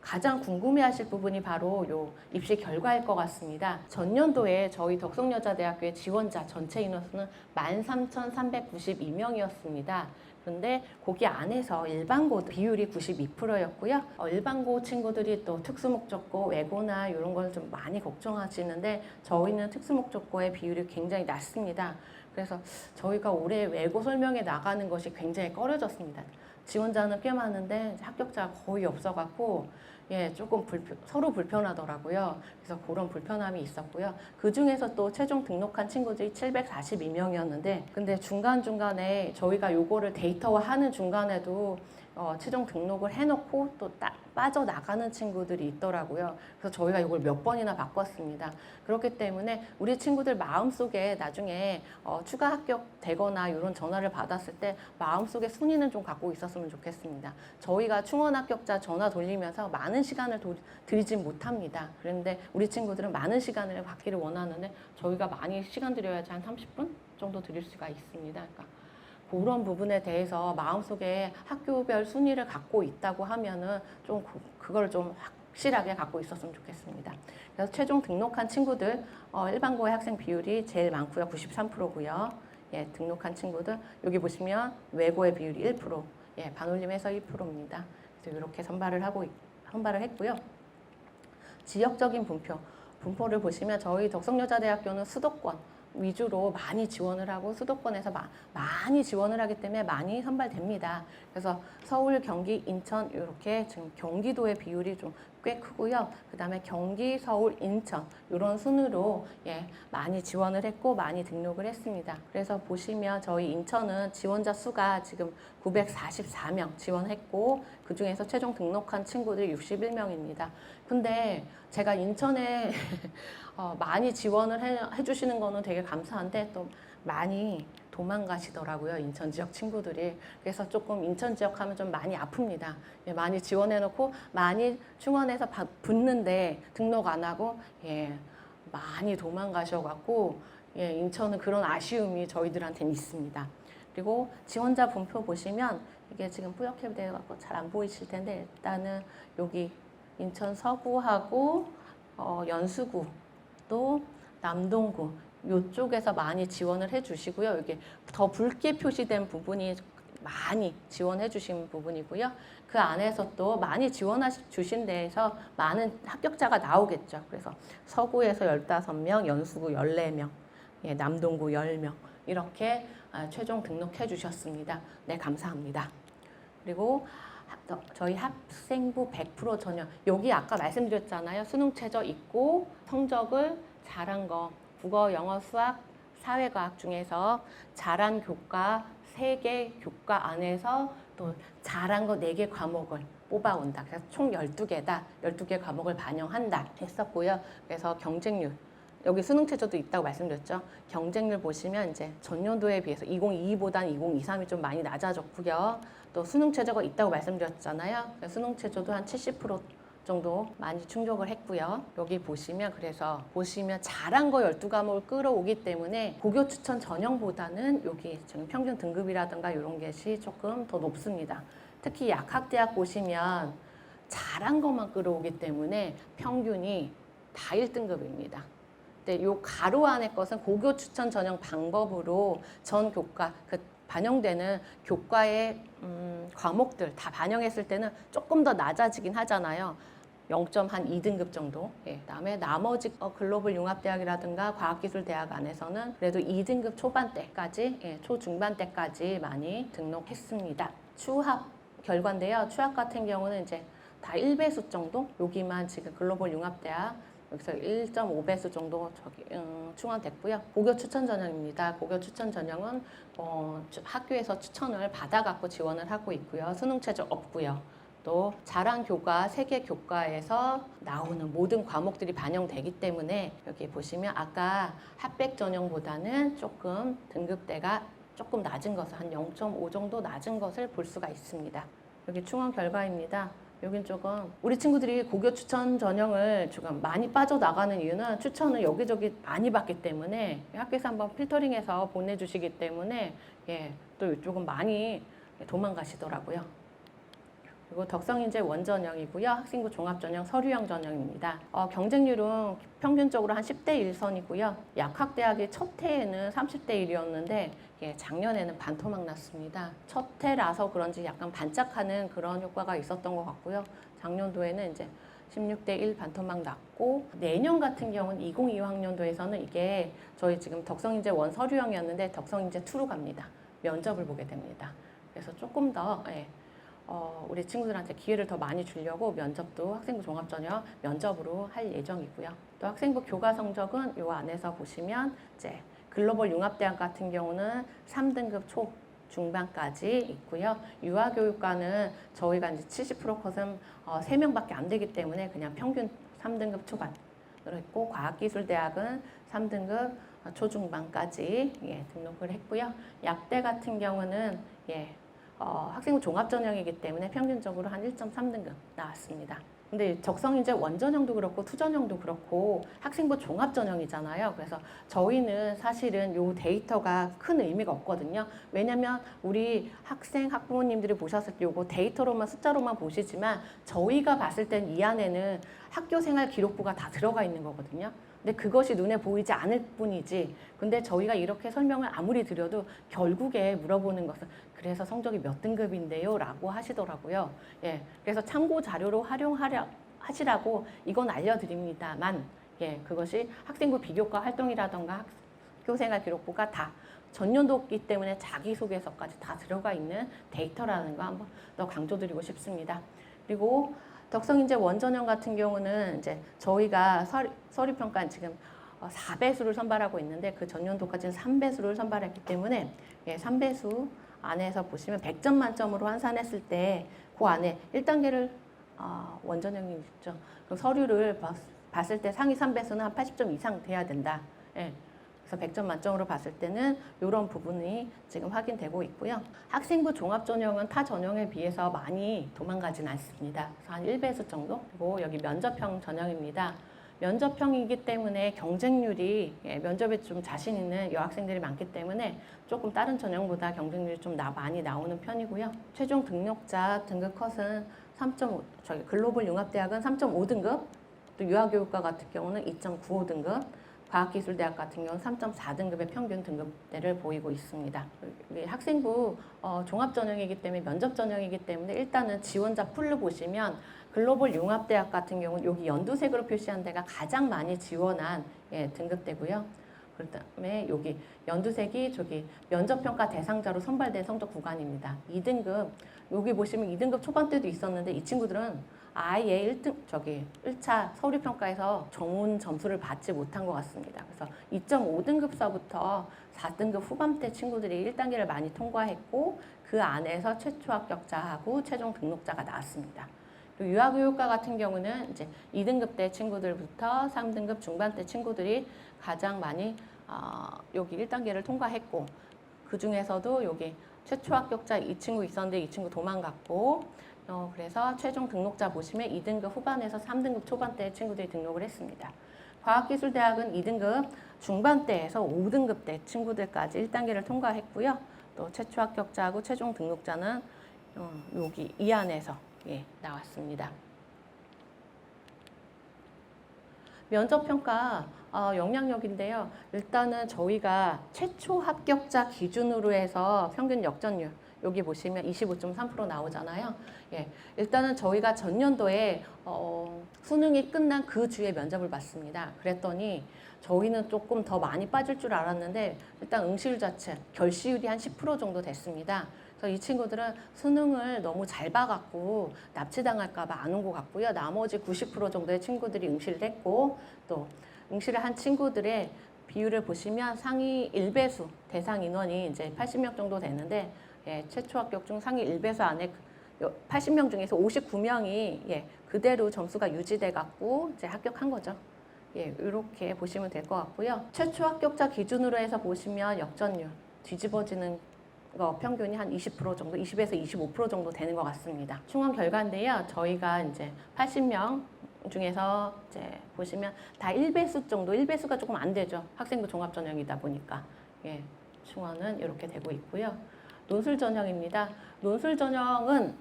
가장 궁금해하실 부분이 바로 요 입시 결과일 것 같습니다. 전년도에 저희 덕성여자대학교의 지원자 전체 인원수는 13,392명이었습니다. 그런데 거기 안에서 일반고 비율이 92%였고요. 일반고 친구들이 또 특수목적고, 외고나 이런 걸 좀 많이 걱정하시는데 저희는 특수목적고의 비율이 굉장히 낮습니다. 그래서 저희가 올해 외고 설명회 나가는 것이 굉장히 꺼려졌습니다. 지원자는 꽤 많은데 합격자가 거의 없어갖고 조금 서로 불편하더라고요. 그래서 그런 불편함이 있었고요. 그 중에서 또 최종 등록한 친구들이 742명이었는데 근데 중간중간에 저희가 요거를 데이터화하는 중간에도 최종 등록을 해놓고 또 빠져나가는 친구들이 있더라고요. 그래서 저희가 이걸 몇 번이나 바꿨습니다. 그렇기 때문에 우리 친구들 마음속에 나중에 추가 합격되거나 이런 전화를 받았을 때 마음속에 순위는 좀 갖고 있었으면 좋겠습니다. 저희가 충원 합격자 전화 돌리면서 많은 시간을 드리진 못합니다. 그런데 우리 친구들은 많은 시간을 받기를 원하는데 저희가 많이 시간 드려야지 한 30분 정도 드릴 수가 있습니다. 그러니까 그런 부분에 대해서 마음속에 학교별 순위를 갖고 있다고 하면은 좀 그걸 좀 확실하게 갖고 있었으면 좋겠습니다. 그래서 최종 등록한 친구들 일반고의 학생 비율이 제일 많고요. 93%고요. 등록한 친구들 여기 보시면 외고의 비율이 1%, 반올림해서 1%입니다. 그래서 이렇게 선발을 했고요. 지역적인 분포를 보시면 저희 덕성여자대학교는 수도권 위주로 많이 지원을 하고 수도권에서 많이 지원을 하기 때문에 많이 선발됩니다. 그래서 서울, 경기, 인천 이렇게 지금 경기도의 비율이 좀 꽤 크고요. 그 다음에 경기, 서울, 인천 이런 순으로 많이 지원을 했고 많이 등록을 했습니다. 그래서 보시면 저희 인천은 지원자 수가 지금 944명 지원했고 그 중에서 최종 등록한 친구들이 61명입니다. 근데 제가 인천에 많이 지원을 해주시는 거는 되게 감사한데 또 많이 도망가시더라고요. 인천 지역 친구들이. 그래서 조금 인천 지역 하면 좀 많이 아픕니다. 많이 지원해놓고 많이 충원해서 붙는데 등록 안 하고 많이 도망가셔갖고 인천은 그런 아쉬움이 저희들한테는 있습니다. 그리고 지원자 분표 보시면 이게 지금 뿌옇게 되어갖고 잘 안 보이실 텐데 일단은 여기 인천 서구하고 연수구 또 남동구 이쪽에서 많이 지원을 해주시고요. 이게 더 붉게 표시된 부분이 많이 지원해 주신 부분이고요. 그 안에서 또 많이 지원해 주신 데에서 많은 합격자가 나오겠죠. 그래서 서구에서 15명, 연수구 14명, 남동구 10명 이렇게 최종 등록해 주셨습니다. 네, 감사합니다. 그리고 저희 학생부 100% 전형 여기 아까 말씀드렸잖아요. 수능 최저 있고 성적을 잘한 거 국어, 영어, 수학, 사회과학 중에서 잘한 교과 3개 교과 안에서 또 잘한 거 4개 과목을 뽑아온다. 그래서 총 12개다. 12개 과목을 반영한다 했었고요. 그래서 경쟁률 여기 수능 최저도 있다고 말씀드렸죠. 경쟁률 보시면 이제 전년도에 비해서 2022보다는 2023이 좀 많이 낮아졌고요. 또 수능 최저가 있다고 말씀드렸잖아요. 수능 최저도 한 70% 정도 많이 충족을 했고요. 여기 보시면 잘한 거 12과목을 끌어오기 때문에 고교 추천 전형보다는 여기 지금 평균 등급이라든가 이런 것이 조금 더 높습니다. 특히 약학대학 보시면 잘한 것만 끌어오기 때문에 평균이 다 1등급입니다. 근데 요 가로 안의 것은 고교 추천 전형 방법으로 전 교과 반영되는 교과의 과목들 다 반영했을 때는 조금 더 낮아지긴 하잖아요. 0.2등급 정도. 그다음에 나머지 글로벌 융합대학이라든가 과학기술대학 안에서는 그래도 2등급 초반대까지, 초중반대까지 많이 등록했습니다. 추합 결과인데요. 추합 같은 경우는 이제 다 1배수 정도. 여기만 지금 글로벌 융합대학 여기서 1.5배수 정도 충원됐고요. 고교 추천 전형입니다. 고교 추천 전형은 학교에서 추천을 받아갖고 지원을 하고 있고요. 수능 최저 없고요. 또 자랑 교과, 세계 교과에서 나오는 모든 과목들이 반영되기 때문에 여기 보시면 아까 핫백 전형보다는 조금 등급대가 조금 낮은 것을 한 0.5 정도 낮은 것을 볼 수가 있습니다. 여기 충원 결과입니다. 여긴 조금 우리 친구들이 고교 추천 전형을 조금 많이 빠져나가는 이유는 추천을 여기저기 많이 받기 때문에 학교에서 한번 필터링해서 보내주시기 때문에 또 이쪽은 많이 도망가시더라고요. 그리고 덕성인재 원전형이고요. 학생부 종합전형 서류형 전형입니다. 경쟁률은 평균적으로 한 10대 1선이고요. 약학대학의 첫 해에는 30대 1이었는데 작년에는 반토막 났습니다. 첫 해라서 그런지 약간 반짝하는 그런 효과가 있었던 것 같고요. 작년도에는 이제 16대 1 반토막 났고 내년 같은 경우는 2025학년도에서는 이게 저희 지금 덕성인재 원 서류형이었는데 덕성인재 2로 갑니다. 면접을 보게 됩니다. 그래서 조금 더 우리 친구들한테 기회를 더 많이 주려고 면접도 학생부 종합전형 면접으로 할 예정이고요. 또 학생부 교과 성적은 이 안에서 보시면 이제 글로벌 융합대학 같은 경우는 3등급 초 중반까지 있고요. 유아교육과는 저희가 이제 70% 컷은 3명밖에 안 되기 때문에 그냥 평균 3등급 초반으로 했고, 과학기술대학은 3등급 초중반까지 등록을 했고요. 약대 같은 경우는 학생부 종합전형이기 때문에 평균적으로 한 1.3등급 나왔습니다. 근데 적성인재 원전형도 그렇고 투전형도 그렇고 학생부 종합전형이잖아요. 그래서 저희는 사실은 요 데이터가 큰 의미가 없거든요. 왜냐면 우리 학생, 학부모님들이 보셨을 때 요거 데이터로만 숫자로만 보시지만 저희가 봤을 땐 이 안에는 학교생활 기록부가 다 들어가 있는 거거든요. 근데 그것이 눈에 보이지 않을 뿐이지, 근데 저희가 이렇게 설명을 아무리 드려도 결국에 물어보는 것은 그래서 성적이 몇 등급인데요? 라고 하시더라고요. 그래서 참고 자료로 하시라고 이건 알려드립니다만, 그것이 학생부 비교과 활동이라던가 학교생활 기록부가 다 전년도이기 때문에 자기소개서까지 다 들어가 있는 데이터라는 거 한번 더 강조드리고 싶습니다. 그리고 덕성인재 원전형 같은 경우는 이제 저희가 서류평가 지금 4배수를 선발하고 있는데 그 전년도까지는 3배수를 선발했기 때문에 3배수 안에서 보시면 100점 만점으로 환산했을 때 그 안에 1단계를 원전형이 있죠. 그럼 서류를 봤을 때 상위 3배수는 한 80점 이상 돼야 된다. 그래서 100점 만점으로 봤을 때는 이런 부분이 지금 확인되고 있고요. 학생부 종합전형은 타 전형에 비해서 많이 도망가진 않습니다. 그래서 한 1배수 정도. 그리고 여기 면접형 전형입니다. 면접형이기 때문에 경쟁률이 면접에 좀 자신 있는 여학생들이 많기 때문에 조금 다른 전형보다 경쟁률이 좀 많이 나오는 편이고요. 최종 등록자 등급 컷은 3.5, 저희 글로벌 융합대학은 3.5등급, 또 유아교육과 같은 경우는 2.95등급, 과학기술대학 같은 경우는 3.4등급의 평균 등급대를 보이고 있습니다. 학생부 종합전형이기 때문에 면접전형이기 때문에 일단은 지원자 풀로 보시면 글로벌 융합대학 같은 경우는 여기 연두색으로 표시한 데가 가장 많이 지원한 등급대고요. 그다음에 여기 연두색이 저기 면접평가 대상자로 선발된 성적 구간입니다. 2등급, 여기 보시면 2등급 초반대도 있었는데 이 친구들은 아예 1차 서류평가에서 좋은 점수를 받지 못한 것 같습니다. 그래서 2.5등급서부터 4등급 후반대 친구들이 1단계를 많이 통과했고 그 안에서 최초 합격자하고 최종 등록자가 나왔습니다. 유아교육과 같은 경우는 이제 2등급대 친구들부터 3등급 중반대 친구들이 가장 많이 여기 1단계를 통과했고, 그 중에서도 여기 최초 합격자 이 친구 있었는데 이 친구 도망갔고, 그래서 최종 등록자 보시면 2등급 후반에서 3등급 초반대 친구들이 등록을 했습니다. 과학기술대학은 2등급 중반대에서 5등급대 친구들까지 1단계를 통과했고요. 또 최초 합격자하고 최종 등록자는 여기 이 안에서 나왔습니다. 면접평가 영향력인데요. 일단은 저희가 최초 합격자 기준으로 해서 평균 역전율 여기 보시면 25.3% 나오잖아요. 일단은 저희가 전년도에 수능이 끝난 그 주에 면접을 봤습니다. 그랬더니 저희는 조금 더 많이 빠질 줄 알았는데 일단 응시율 자체 결시율이 한 10% 정도 됐습니다. 그래서 이 친구들은 수능을 너무 잘 봐갖고 납치당할까 봐 안 온 것 같고요. 나머지 90% 정도의 친구들이 응시를 했고, 또 응시를 한 친구들의 비율을 보시면 상위 1배수 대상 인원이 이제 80명 정도 되는데 최초 합격 중 상위 1배수 안에 80명 중에서 59명이 그대로 점수가 유지돼 갖고 이제 합격한 거죠. 이렇게 보시면 될 것 같고요. 최초 합격자 기준으로 해서 보시면 역전율 뒤집어지는 거 평균이 한 20% 정도, 20에서 25% 정도 되는 것 같습니다. 충원 결과인데요. 저희가 이제 80명 중에서 이제 보시면 다 1배수 정도, 1배수가 조금 안 되죠. 학생부 종합 전형이다 보니까. 충원은 이렇게 되고 있고요. 논술 전형입니다. 논술 전형은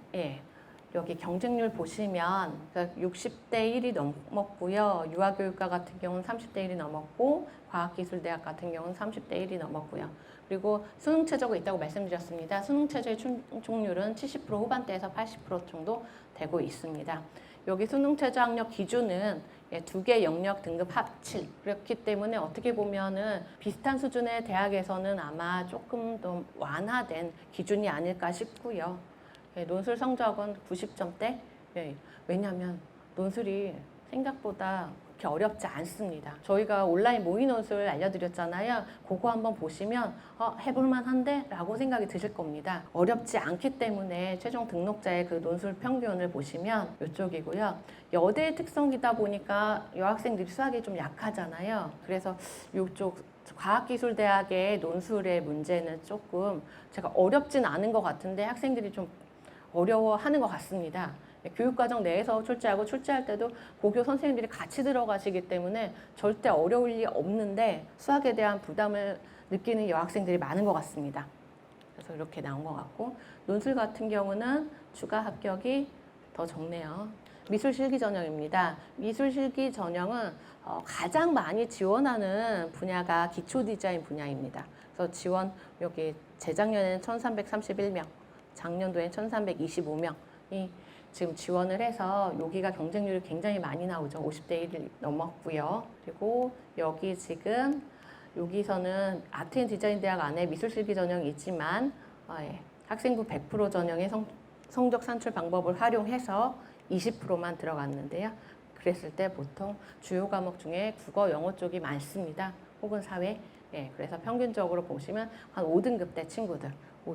여기 경쟁률 보시면 그러니까 60대 1이 넘었고요. 유아교육과 같은 경우는 30대 1이 넘었고 과학기술대학 같은 경우는 30대 1이 넘었고요. 그리고 수능 최저가 있다고 말씀드렸습니다. 수능 최저의 충족률은 70% 후반대에서 80% 정도 되고 있습니다. 여기 수능 최저 학력 기준은 두 개 영역 등급 합칠. 그렇기 때문에 어떻게 보면은 비슷한 수준의 대학에서는 아마 조금 더 완화된 기준이 아닐까 싶고요. 논술 성적은 90점대. 왜냐하면 논술이 생각보다 그렇게 어렵지 않습니다. 저희가 온라인 모의 논술 알려드렸잖아요. 그거 한번 보시면 해볼만 한데? 라고 생각이 드실 겁니다. 어렵지 않기 때문에 최종 등록자의 그 논술 평균을 보시면 이쪽이고요. 여대의 특성이다 보니까 여학생들이 수학이 좀 약하잖아요. 그래서 이쪽 과학기술대학의 논술의 문제는 조금 제가 어렵진 않은 것 같은데 학생들이 좀 어려워하는 것 같습니다. 교육과정 내에서 출제하고 출제할 때도 고교 선생님들이 같이 들어가시기 때문에 절대 어려울 리 없는데 수학에 대한 부담을 느끼는 여학생들이 많은 것 같습니다. 그래서 이렇게 나온 것 같고 논술 같은 경우는 추가 합격이 더 적네요. 미술실기 전형입니다. 미술실기 전형은 가장 많이 지원하는 분야가 기초디자인 분야입니다. 그래서 지원 여기 재작년에는 1331명, 작년도엔 1325명이 지금 지원을 해서 여기가 경쟁률이 굉장히 많이 나오죠. 50대 1을 넘었고요. 그리고 여기 지금 여기서는 아트앤디자인 대학 안에 미술실기 전형이 있지만 학생부 100% 전형의 성적 산출 방법을 활용해서 20%만 들어갔는데요. 그랬을 때 보통 주요 과목 중에 국어, 영어 쪽이 많습니다. 혹은 사회. 그래서 평균적으로 보시면 한 5등급대 친구들,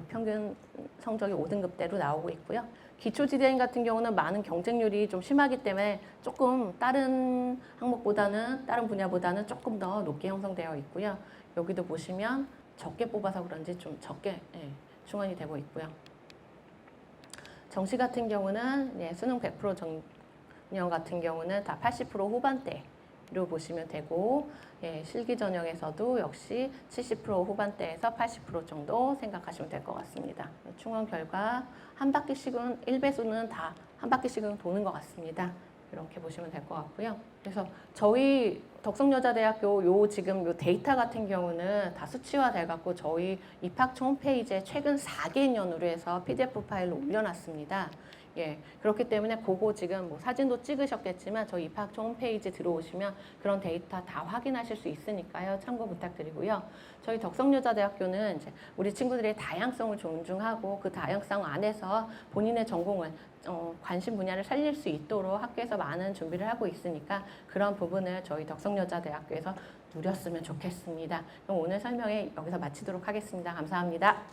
평균 성적이 5등급대로 나오고 있고요. 기초 디자인 같은 경우는 많은 경쟁률이 좀 심하기 때문에 조금 다른 항목보다는 다른 분야보다는 조금 더 높게 형성되어 있고요. 여기도 보시면 적게 뽑아서 그런지 좀 적게 충원이 되고 있고요. 정시 같은 경우는 수능 100% 전형 같은 경우는 다 80% 후반대로 보시면 되고 실기 전형에서도 역시 70% 후반대에서 80% 정도 생각하시면 될 것 같습니다. 충원 결과 한 바퀴씩은 1배수는 다 한 바퀴씩은 도는 것 같습니다. 이렇게 보시면 될 것 같고요. 그래서 저희 덕성여자대학교 지금 요 데이터 같은 경우는 다 수치화돼 갖고 저희 입학처 홈페이지에 최근 4개년으로 해서 PDF 파일로 올려놨습니다. 그렇기 때문에 그거 지금 뭐 사진도 찍으셨겠지만 저희 입학처 홈페이지 들어오시면 그런 데이터 다 확인하실 수 있으니까요. 참고 부탁드리고요. 저희 덕성여자대학교는 이제 우리 친구들의 다양성을 존중하고 그 다양성 안에서 본인의 전공을 관심 분야를 살릴 수 있도록 학교에서 많은 준비를 하고 있으니까 그런 부분을 저희 덕성여자대학교에서 누렸으면 좋겠습니다. 그럼 오늘 설명회 여기서 마치도록 하겠습니다. 감사합니다.